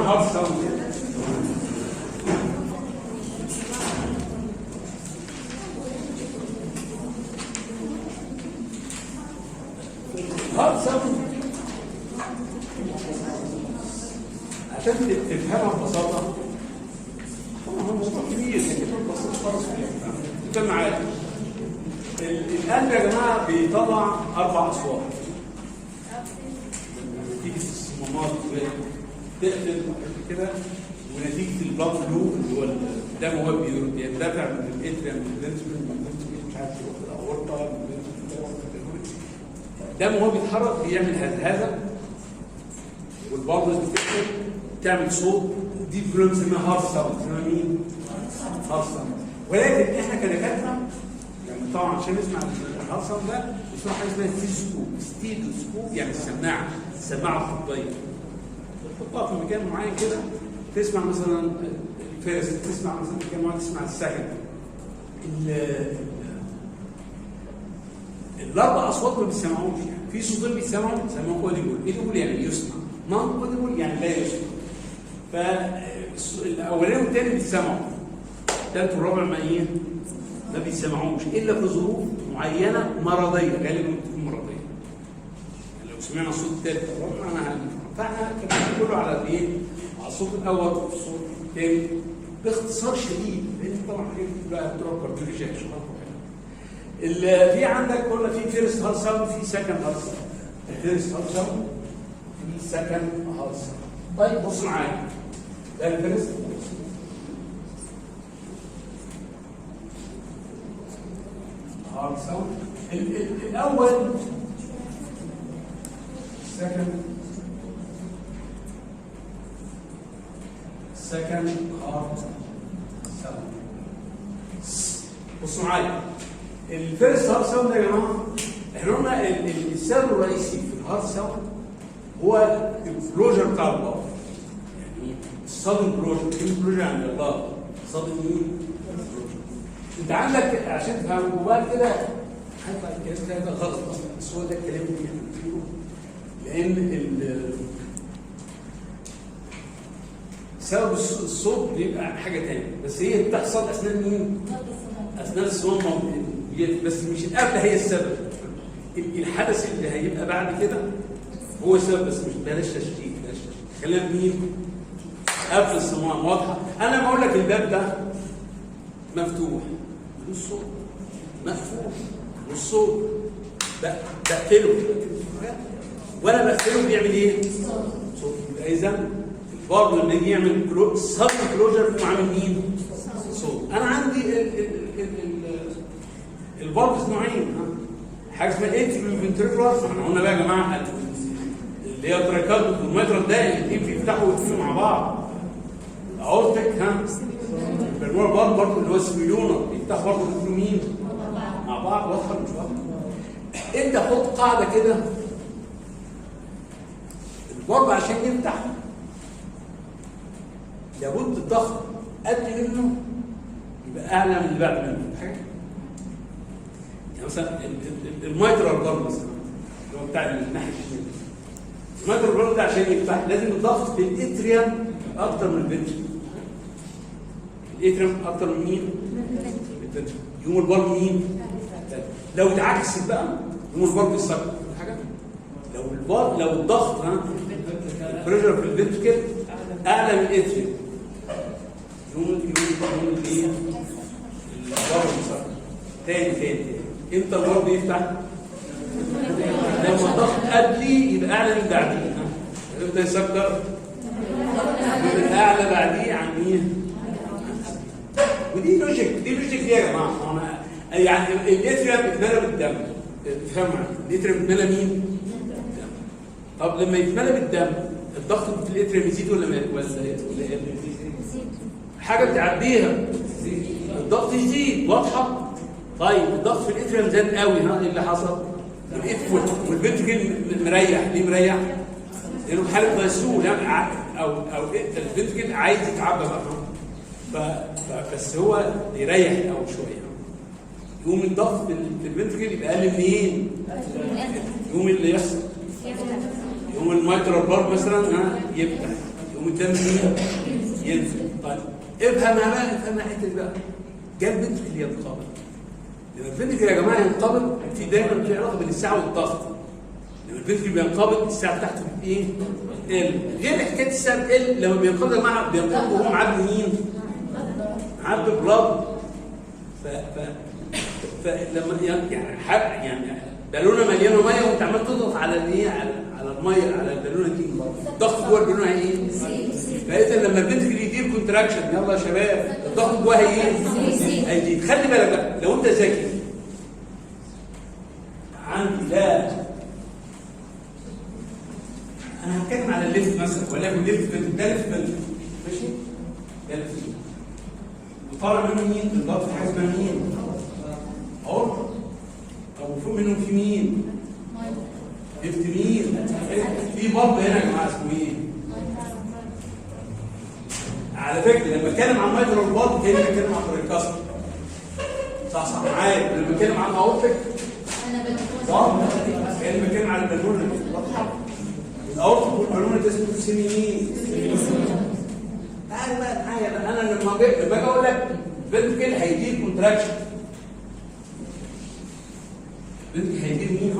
هارد ساوند. هارد ساوند عشان تفهمها ببساطه، طبعا هو موضوع كبير لكن ببساطه خالص تفهم معايا. القلب يا جماعه بيطلع 4 اصوات. نتيجه الصمامات تقفل كده، ونتيجه البلاد فلو اللي هو الدم هو بيندفع من الاتريم مش عارف الاورطه، الدم وهو بيتحرك بيعمل هذا والبلد بتقفل تعمل صوت، دي بنسميها هارد ساوند. اسمها مين؟ هارد ساوند. ولكن احنا كدكاتره يعني طبعا عشان نسمع الهارد ساوند ده بنسمع حاجه اسمها ستيثوسكوب. ستيثوسكوب يعني السماعه الطبيه، تحطها في مكان معين كده تسمع مثلا الفارس، تسمع مثلا مكان معين تسمع السكن. الاربع اصوات ما بيسمعوش، يعني في صوتين بيسمعوا اوديبل. اوديبل يعني يسمع، نون اوديبل يعني لا يسمع. فالاولاني والثاني بيسمعوا، الثالث والرابع ما بيسمعوش الا في ظروف معينه مرضيه، غالبا بتكون مرضيه. يعني لو سمعنا الصوت الثالث والرابع انا هنفهم. فاحنا كلامنا كله على ايه؟ على الصوت الاول والصوت الثاني باختصار شديد، لان طبعا حاجات كلها بتروح كارديولوجيا في عندك قلنا في فيرست هارد ساوند، في سكند هارد ساوند. الفيرست هارد ساوند في سكند هارد ساوند. طيب بص معايا، ده الفيرست هارد ساوند. الاول سكند هارد ساوند. بصوا معايا، الفيرست هارد ساوند يا جماعه، احنا قلنا السبب الرئيسي في الهارد ساوند هو الكلوجر بتاع البلد. يعني الصدر كلوجر، الكلوجر عند البلد، صدر مين؟ انت عندك عشان تفهم وبعد كده هيطلع الكلام ده غلط اصلا، بس هو ده الكلام اللي احنا بنقوله، لان سبب الصوت بيبقى حاجه ثانيه، بس هي بتحصل اثناء مين؟ اثناء الصمام، بس مش القفله هي السبب. الحدث اللي هيبقى بعد كده هو السبب، بس مش بلاش تشتيت. خلينا مين؟ قفل الصمام واضحه. انا لما اقول لك الباب ده مفتوح والصوت مقفول والصوت بقفله، وانا بقفله بيعمل ايه؟ صوت. يبقى اذا برضه لما يجي يعمل صدر كلوجر يكون عامل مين؟ صوت. انا عندي البلبس نوعين، حاجه اسمها اتريوم فنتريكولار. احنا قلنا بقى يا جماعه اللي هي الترايكال والميترال ده الاثنين بيفتحوا ويقفلوا مع بعض. اورتك البرمور برضه اللي هو السميلونر بيفتحوا برضه ويقفلوا مين؟ مع بعض. واضحه مش واضحه؟ انت حط قاعده كده، البرب عشان يفتح لابد الضغط قد منه يبقى اعلى من اللي بعد منه. يعني مثلا الميترال برضه مثلا اللي هو بتاع الناحيه الشمال، الميترال برضه ده عشان يفتح لازم الضغط في الاتريوم اكتر من الفنتريكل. الاتريوم اكتر من مين؟ الفنتريكل. يقوم البلب مين؟ لو اتعكست بقى يقوم البلب يسكر حاجه. لو الضغط البريشر في الفنتريكل اعلى من الاتريوم يقوم ايه؟ البلب يسكر. تاني امتى البلب يفتح؟ لما الضغط قبليه يبقى اعلى من بعديه. امتى يسكر؟ يبقى اعلى بعديه عن مين؟ ودي لوجيك دي يا جماعه. يعني الاتريوم اتملى بالدم، تفهم معايا؟ الاتريوم اتملى مين؟ بالدم. طب لما يتملى بالدم الضغط في الاتريوم يزيد ولا يقل؟ حاجه بتعديها الضغط يزيد. واضحه؟ طيب الضغط في الاتريوم زاد قوي، ايه اللي حصل؟ والفنتريكل مريح. ليه مريح؟ لانه في حاله دايسول يعني او الفنتريكل عايز يتعبى بقى، بس هو يريح الاول شويه. يقوم الضغط في الفنتريكل يبقى اقل منين؟ يقوم اللي يحصل يقوم الميترال بار مثلا يفتح، يقوم الدم ينزل. طيب افهمها بقى، افهمها الحته دي بقى. جاب الفنتركل ينقبض. لما الفنتركل يا جماعه ينقبض في دايما في علاقه بين الساعه والضغط. لما الفنتركل بينقبض الساعه بتاعته ايه؟ ال. غير حكايه الساعه ال لما بينقبض يا جماعه بينقبض وهو معبي مين؟ معبي بلاد. فلما يعني بالونه مليانه ميه وانت عمال تضغط على الايه؟ على الميه، على البالونه دي، الضغط جوه البالونه ايه؟ فاذا لما الفنتركل يدير كونتراكشن، يلا يا شباب الضغط جوه هيزيد. خلي بالك بقى لو انت ذكي. عندي لا انا هتكلم على الليفت مثلا، ولكن الليفت ده ليفت ماشي؟ ده ليفت وطالع منه مين؟ الضغط في حاجه اسمها مين؟ اهو. طب وفوق منهم في مين؟ ليفت مين؟ في باب هنا يا جماعه اسمه ايه؟ على فكره لما اتكلم عن مايكرو الباب كاني بتكلم عن بريكاستر. صح معايا. لما اتكلم عن اورتك كاني بتكلم عن البالونه. الاورتك والبالونه ده اسمه سيمي مين؟ تعالى بقى معايا. انا لما باجي اقول لك الفنتركل هيدير كونتراكشن، الفنتركل هيدير مين؟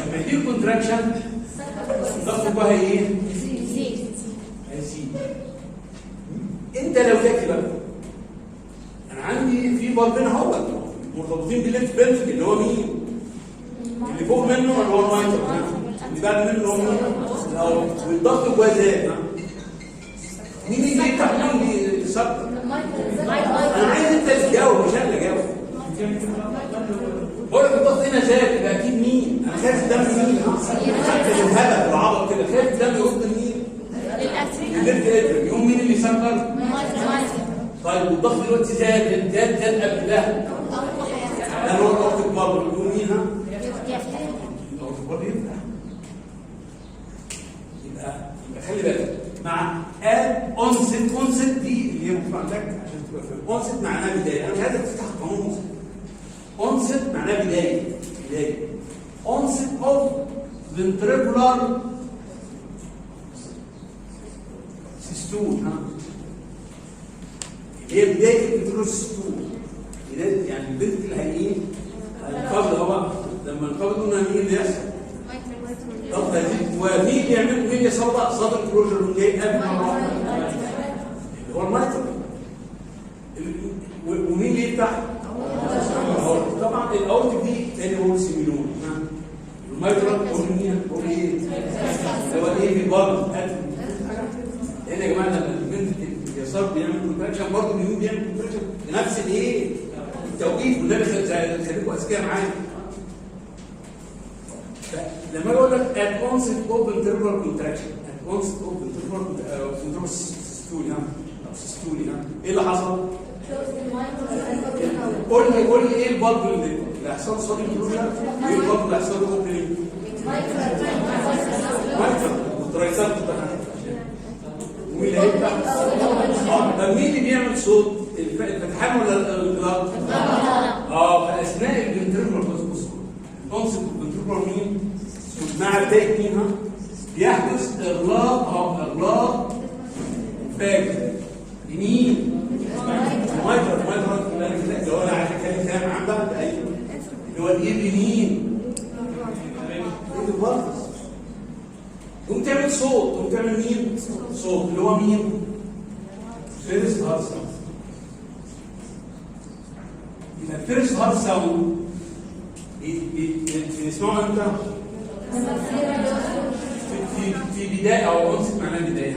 لما يدير كونتراكشن الضغط جوه هيزيد. انت لو ذكي بقى، انا عندي في بلبين اهوت مرتبطين بالليفت فنتركل اللي هو مين؟ اللي فوق منه اللي هو المايتر، اللي بعد منه اللي هو مين؟ والضغط جوه زاد. مين اللي يفتح مين اللي يسكر؟ انا عايز انت اللي تجاوب مش انا اللي اجاوب. بقول لك الضغط هنا زاد يبقى اكيد مين؟ انا خايف الدم مين؟ الهبل والعبط كده، خايف الدم يوصل لمين؟ للفنتركل. يقوم مين اللي يسكر؟ طيب والضغط دلوقتي زاد قبل ده. ده هو الضغط البابل يقوم مين؟ الضغط البابل يفتح. يبقى خلي بالك مع اونست دي اللي هي مكتوبه عندك عشان تبقى فاهم. اونست معناها بدايه. انا مش عايزك تفتح القانون. اونست معناها بدايه. اونست اوف فنتريكولار سيستول. هي بدايه الفنتريكولار سيستول. يعني الفنتركل هينقبض اهو. لما انقبض قلنا مين اللي يحصل؟ ضغط هيزيد. ومين يعمل مين يصدق صدر كلوجر من جاي قبل ما اللي هو المايتر. ومين اللي يفتح؟ طبعا الاورتك دي تاني هو سيميلون. المايتر هو مين؟ هو ايه؟ اللي هو ايه؟ بالبارد هنا يا جماعه لما الفنتركل اليسار بيعمل كونتراكشن برضه اليمين بيعمل كونتراكشن بنفس الايه؟ التوقيت. والنبي خليكم اذكياء معايا. لما اقول لك at onset of ventricular contraction at onset of ventricular systole ايه اللي حصل؟ قول لي ايه البلب اللي هيحصل صدى كلوجر؟ وايه البلب اللي هيحصل له اوبننج؟ مايكرو والترايسات واللي هيفتح. طب مين اللي بيعمل صوت؟ الفتحان ولا الانقلاب؟ في اثناء الفنتريكولار اونست الفنتريكولار مين؟ مع بدايه مين؟ يحدث اغلاق فاجر لمين؟ المايتر اللي هو انا عايز اتكلم كلام عن بعض. ايوه اللي هو الايه مين؟ ايه البلطس. تقوم تعمل صوت. تقوم تعمل مين؟ صوت اللي هو مين؟ فيرست هارت ساوند. يبقى الفيرست هارت ساوند بنسمعه امتى؟ في بدايه او اونست معناها بدايه.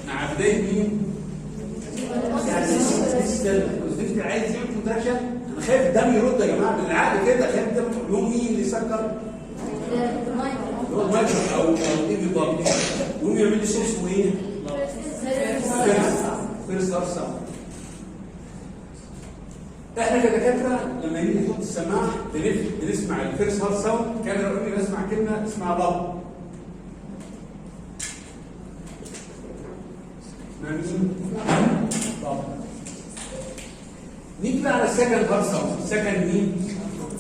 مع بدايه مين؟ يعني الفنتركل عايز يعمل كونتراكشن. انا خايف الدم يرد يا جماعه بالعقل كده. خايف الدم يقوم مين اللي يسكر؟ هو المايكرو او ايه بالضبط. يقوم يعمل لي صوت اسمه ايه؟ فيرست هارت ساوند. احنا كدكاتره لما نيجي نحط السماعه بنسمع الفيرست هارت ساوند. كان يقول لي بسمع كلمه اسمها باب. اسمها مين؟ باب. نيجي بقى على السكند هارت ساوند. السكند مين؟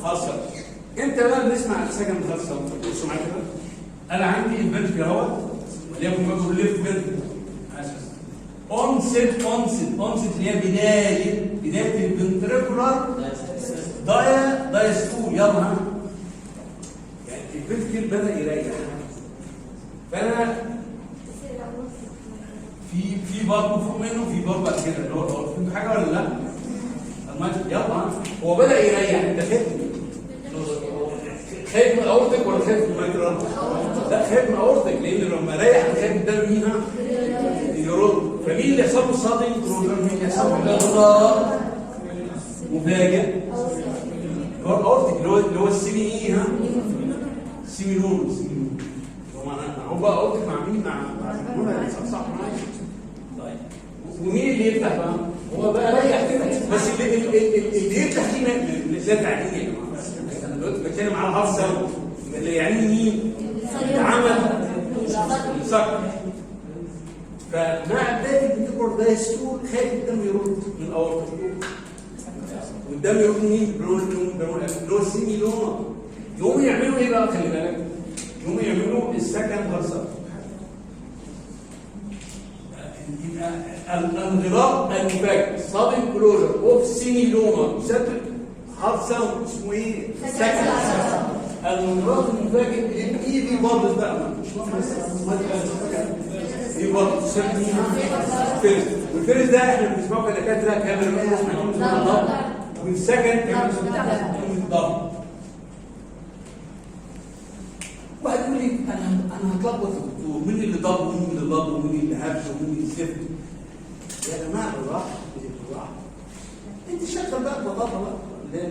هارت ساوند. امتى بقى بنسمع السكند هارت ساوند؟ بصوا معايا كده. انا عندي الفنتركل اهوت اللي هي ليفت فنتريكل. اونست اللي هي بدايه الفنتريكولار دايستول. يلا ها، يعني الفنتريكل بدا يريح، فانا في برضه فوق منه، في برضه بعد كده اللي هو فهمتوا حاجه ولا لا؟ يلا هو بدا يريح. انت خايف من اورتك ولا خايف من الميكرون؟ لا خايف من اورتك، لان لما ريح خايف قدام مين؟ يرد. فمين اللي يحصل له صدمه؟ مين اللي يحصل له اضطراب مفاجئ؟ هو الاورتك اللي هو السيمي ايه؟ ها؟ سيميلون. هو بقى اورتك مع مين؟ مع صح معايا. طيب ومين اللي يفتح بقى؟ هو بقى ريح كده، بس اللي يفتح دي لا تعديل يا جماعه. انا دلوقتي بتكلم على هارد ساوند اللي يعني مين؟ اتعمل سكر. فمع بدايه الفنتريكولار دايستول خايف الدم يرد من الاورطه، والدم يرد مين؟ اللي هو السيميلوما. يقوموا يعملوا ايه بقى؟ خلي بالك، يقوموا يعملوا السكند هارد ساوند. الانغلاق المفاجئ صادم كلوجر اوف سيميلوما يسبب هارد ساوند اسمه ايه؟ سكند. الانغلاق المفاجئ الاي في بابل بقى دي برضه تسميها فيرست، والفيرست ده احنا بنسمعه كدكاتره كاميرا اسمها ضغط، والسكند كمان اسمها ضغط. واحد يقول لي انا هتلخبط في الدكتور، مين اللي ضرب ومين اللي ضرب ومين اللي هبش ومين اللي زفت؟ يا جماعه بالراحه انت شغل بقى البطاطا بقى اللي هي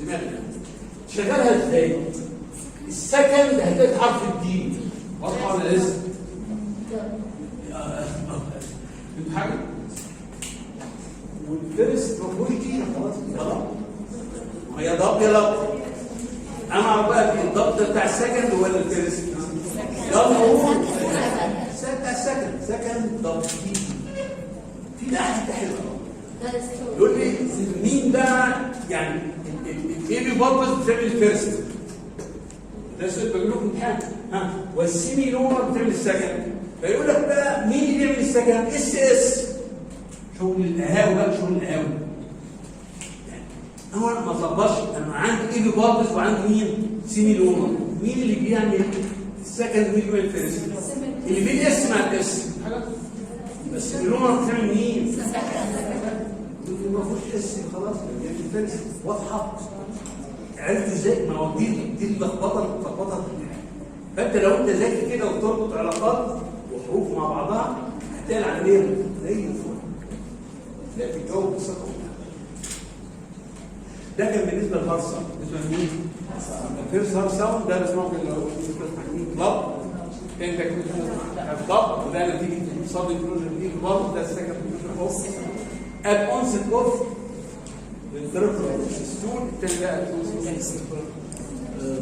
الدماغ شغالها ازاي؟ السكند هتلاقي حرف الدين واضحه ولا لسه؟ انت حاجه؟ والفيرست بروبويتي خلاص هي ضبط يا لب. انا اعرف بقى الضبط بتاع السكند ولا الفيرست؟ يلا قول بتاع السكند ضبط في حته حلوه يقول لي مين بقى يعني البيبي بابلز بتعمل الفيرست، ده سؤال بجيب لكم امتحان. ها والسيميلوما بتعمل السكند، فيقول لك بقى مين اللي بيعمل السكند؟ اس شغل القهاوي بقى، شغل القهاوي. يعني انا ما ظبطش، انا عندي ايبي بابلز وعندي مين؟ سيميلوما. مين اللي بيعمل السكند ومين اللي بيعمل الفيرست؟ اللي بيجي اس مع الاس بس السيميلوما بتعمل مين؟ ما فيهوش اس خلاص يعني الفيرست واضحه. عرفت ازاي؟ ما هو دي اللخبطه. فانت لو انت ذكي كده وتربط علاقات وحروف مع بعضها هتلاقي العمليه زي الفل. تلاقي الجو بسيطه. ده كان بالنسبه للهارد ساوند. بالنسبه لمين؟ الفيرست هارد ساوند ده اسمه كلاب. كان ده كلاب وده نتيجه صدى الكلوجر دي برضه. ده السكند كلوجر اوف الانست اوف الثيرابي ستول. الثاني ده الانست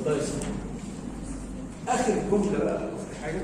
دايس. اخر جمله بقى حاجه